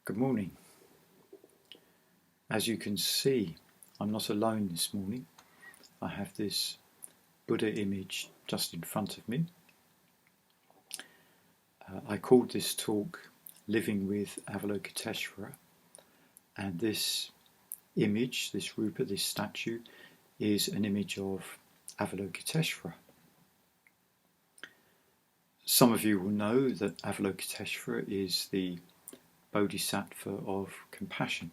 Good morning. As you can see, I'm not alone this morning. I have this Buddha image just in front of me. I called this talk Living with Avalokitesvara, and this image, this rupa, this statue, is an image of Avalokitesvara. Some of you will know that Avalokitesvara is the Bodhisattva of compassion.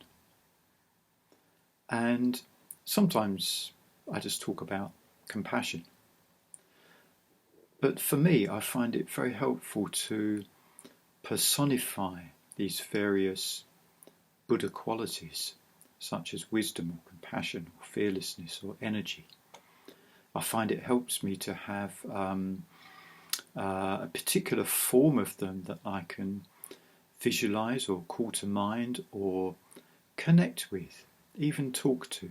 And sometimes I just talk about compassion. But for me, I find it very helpful to personify these various Buddha qualities, such as wisdom or compassion or fearlessness or energy. I find it helps me to have a particular form of them that I can visualize or call to mind or connect with, even talk to,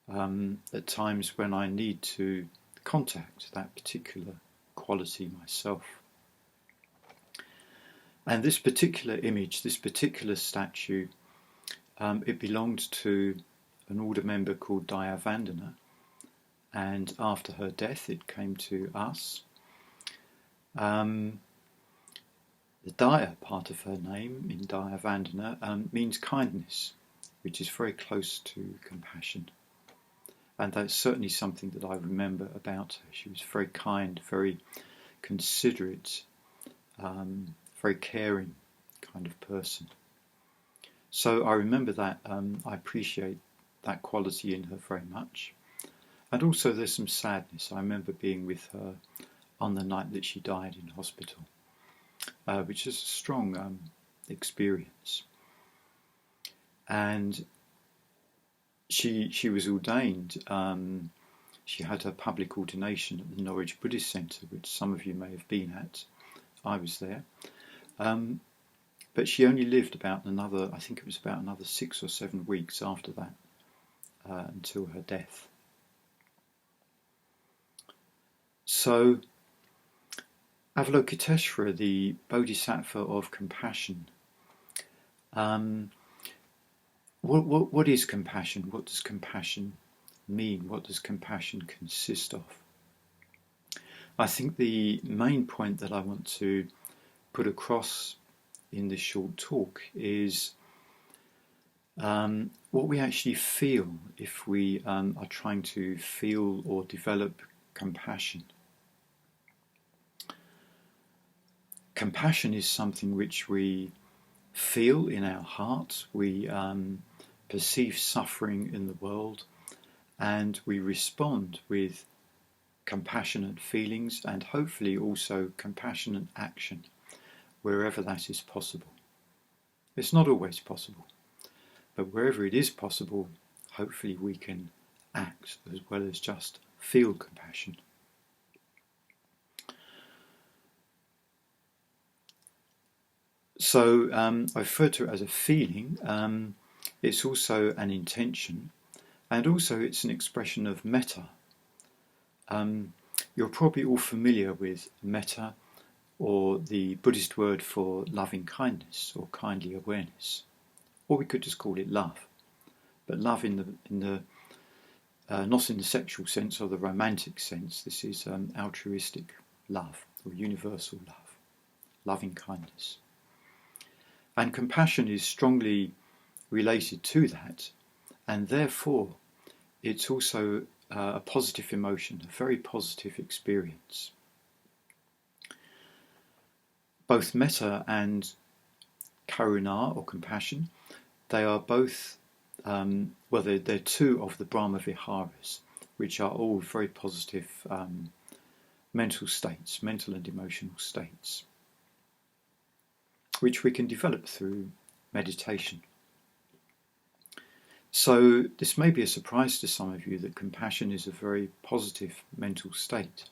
at times when I need to contact that particular quality myself. And this particular image, this particular statue, it belonged to an order member called Bodhivajra, and after her death it came to us. The Daya part of her name in Bodhivajra means kindness, which is very close to compassion. And that's certainly something that I remember about her. She was very kind, very considerate, very caring kind of person. So I remember that, I appreciate that quality in her very much. And also there's some sadness. I remember being with her on the night that she died in hospital, which is a strong experience. And she was ordained. She had her public ordination at the Norwich Buddhist Centre, which some of you may have been at. I was there. But she only lived about another 6 or 7 weeks after that, until her death. So Avalokitesvara, the Bodhisattva of compassion. What is compassion? What does compassion mean? What does compassion consist of? I think the main point that I want to put across in this short talk is what we actually feel if we are trying to feel or develop compassion. Compassion is something which we feel in our heart. We perceive suffering in the world, and we respond with compassionate feelings and hopefully also compassionate action wherever that is possible. It's not always possible, but wherever it is possible, hopefully we can act as well as just feel compassion. So I refer to it as a feeling. It's also an intention, and also it's an expression of metta. You're probably all familiar with metta, or the Buddhist word for loving kindness or kindly awareness, or we could just call it love. But love in the not in the sexual sense or the romantic sense. This is altruistic love or universal love, loving kindness. And compassion is strongly related to that, and therefore it's also a positive emotion, a very positive experience. Both metta and karuna or compassion, they are both, they're two of the Brahma Viharas, which are all very positive mental states, mental and emotional states, which we can develop through meditation. So this may be a surprise to some of you that compassion is a very positive mental state,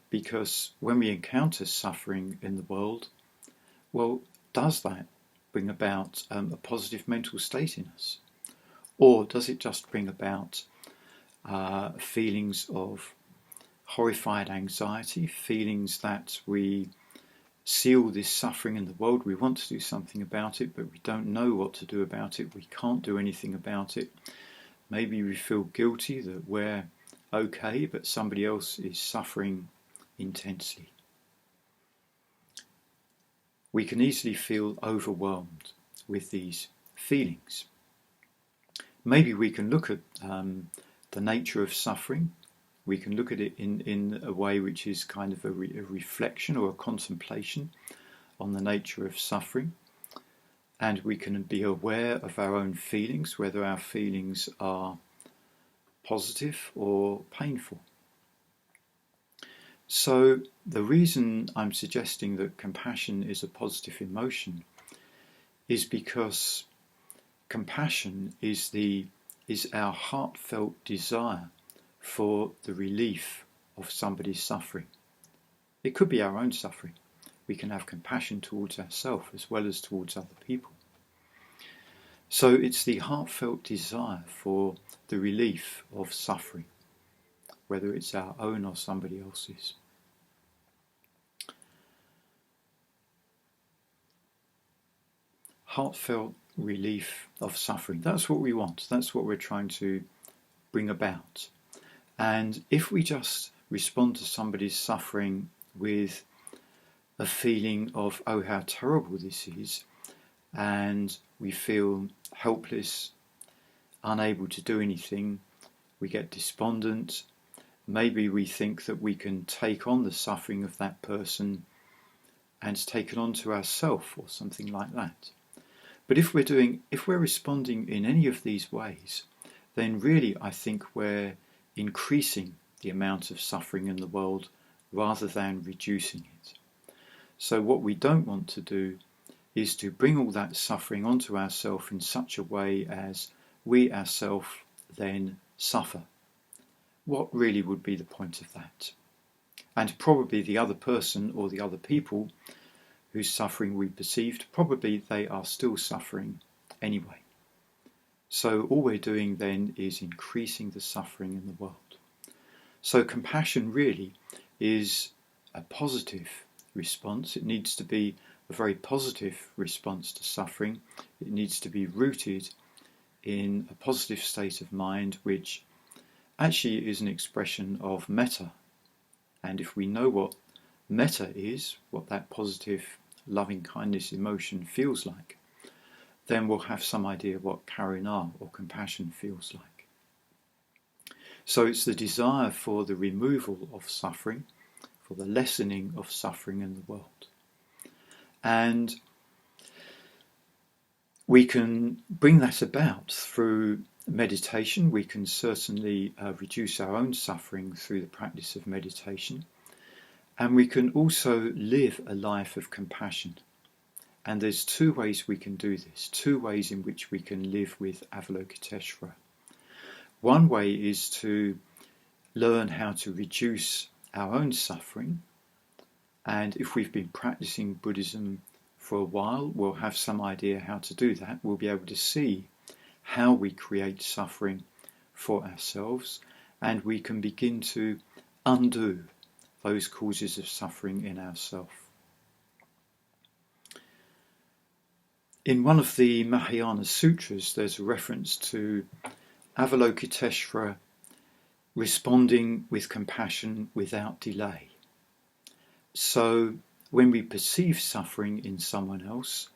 because when we encounter suffering in the world, well, does that bring about a positive mental state in us? Or does it just bring about feelings of horrified anxiety, feelings that we see all this suffering in the world. We want to do something about it, but we don't know what to do about it. We can't do anything about it. Maybe we feel guilty that we're okay, but somebody else is suffering intensely. We can easily feel overwhelmed with these feelings. Maybe we can look at the nature of suffering. We can look at it in a way which is kind of a reflection or a contemplation on the nature of suffering. And we can be aware of our own feelings, whether our feelings are positive or painful. So the reason I'm suggesting that compassion is a positive emotion is because compassion is our heartfelt desire for the relief of somebody's suffering. It could be our own suffering. We can have compassion towards ourselves as well as towards other people. So it's the heartfelt desire for the relief of suffering, whether it's our own or somebody else's. Heartfelt relief of suffering. That's what we want. That's what we're trying to bring about. And if we just respond to somebody's suffering with a feeling of, oh, how terrible this is, and we feel helpless, unable to do anything, we get despondent, maybe we think that we can take on the suffering of that person and take it on to ourselves or something like that. But if we're responding in any of these ways, then really I think we're increasing the amount of suffering in the world rather than reducing it. So what we don't want to do is to bring all that suffering onto ourselves in such a way as we ourselves then suffer. What really would be the point of that? And probably the other person or the other people whose suffering we perceived, probably they are still suffering anyway. So all we're doing then is increasing the suffering in the world. So compassion really is a positive response. It needs to be a very positive response to suffering. It needs to be rooted in a positive state of mind, which actually is an expression of metta. And if we know what metta is, what that positive loving kindness emotion feels like, then we'll have some idea what karuna or compassion feels like. So it's the desire for the removal of suffering, for the lessening of suffering in the world. And we can bring that about through meditation. We can certainly reduce our own suffering through the practice of meditation. And we can also live a life of compassion. And there's two ways we can do this, two ways in which we can live with Avalokitesvara. One way is to learn how to reduce our own suffering. And if we've been practicing Buddhism for a while, we'll have some idea how to do that. We'll be able to see how we create suffering for ourselves, and we can begin to undo those causes of suffering in ourselves. In one of the Mahayana sutras, there's a reference to Avalokitesvara responding with compassion without delay. So when we perceive suffering in someone else,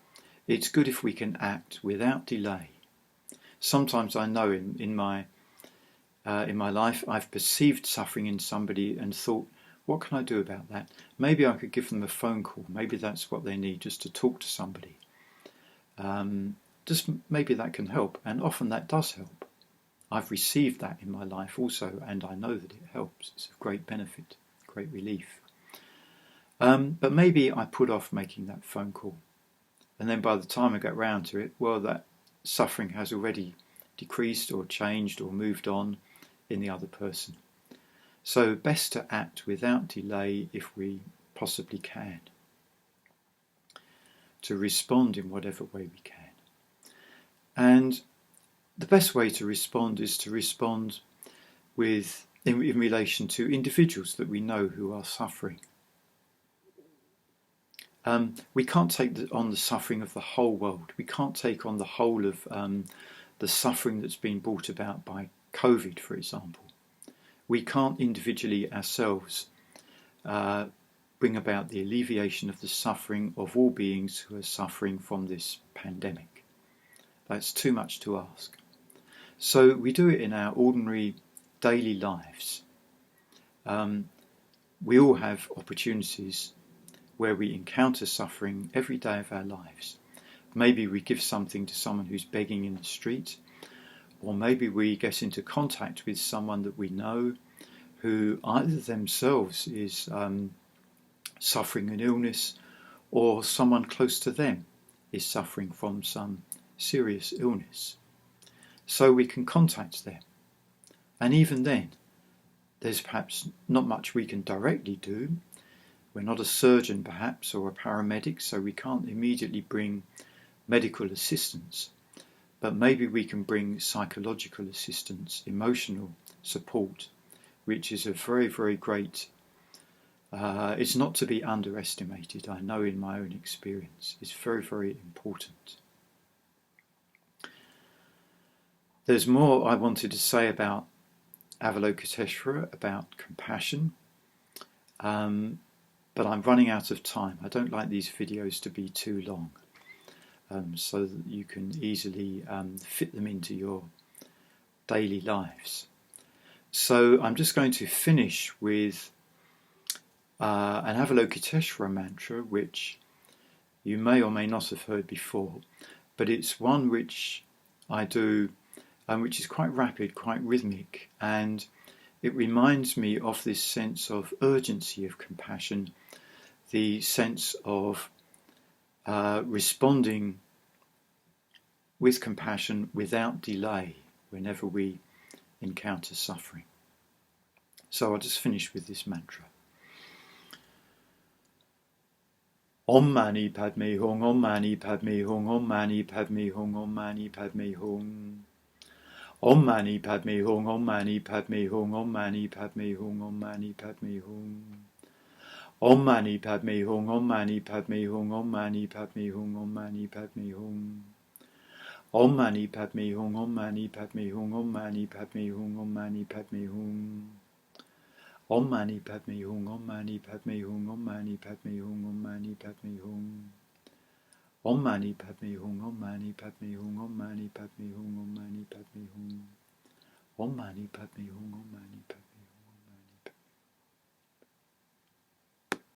it's good if we can act without delay. Sometimes I know in my life I've perceived suffering in somebody and thought, what can I do about that? Maybe I could give them a phone call. Maybe that's what they need, just to talk to somebody. Just maybe that can help, and often that does help. I've received that in my life also, and I know that it helps. It's of great benefit, great relief. But maybe I put off making that phone call, and then by the time I get round to it, well, that suffering has already decreased or changed or moved on in the other person. So best to act without delay if we possibly can, to respond in whatever way we can. And the best way to respond is to respond in relation to individuals that we know who are suffering. We can't take on the suffering of the whole world. We can't take on the whole of the suffering that's been brought about by COVID, for example. We can't individually ourselves bring about the alleviation of the suffering of all beings who are suffering from this pandemic. That's too much to ask. So we do it in our ordinary daily lives. We all have opportunities where we encounter suffering every day of our lives. Maybe we give something to someone who's begging in the street, or maybe we get into contact with someone that we know who either themselves is suffering an illness, or someone close to them is suffering from some serious illness. So we can contact them. And even then, there's perhaps not much we can directly do. We're not a surgeon perhaps, or a paramedic, so we can't immediately bring medical assistance. But maybe we can bring psychological assistance, emotional support, which is a very, very great, it's not to be underestimated, I know in my own experience. It's very, very important. There's more I wanted to say about Avalokitesvara, about compassion, but I'm running out of time. I don't like these videos to be too long, so that you can easily fit them into your daily lives. So I'm just going to finish with an Avalokitesvara mantra, which you may or may not have heard before, but it's one which I do, which is quite rapid, quite rhythmic, and it reminds me of this sense of urgency of compassion, the sense of responding with compassion without delay whenever we encounter suffering. So I'll just finish with this mantra. Om Mani Padme Hum, Om Mani Padme Hum, Om Mani Padme Hum, Om Mani Padme Hum. Om Mani Padme Hum, Om Mani Padme Hum, Om Mani Padme Hum, Om Mani Padme Hum. Om Mani Padme Hum, Om Mani Padme Hum, Om Mani Padme Hum, Om Mani Padme Hum. Om Mani Padme Hum, Om Mani Padme Hum, Om Mani Padme Hum, Om Mani Padme Hum. Om Mani Padme Hum, Om Mani Padme Hum, Om Mani Padme Hum, Om Mani Padme Hum. Om Mani Padme Hum, Om Mani Padme Hum, Om Mani Padme Hum, Om Mani Padme Hum. Om Mani Padme Hum, Om Mani Padme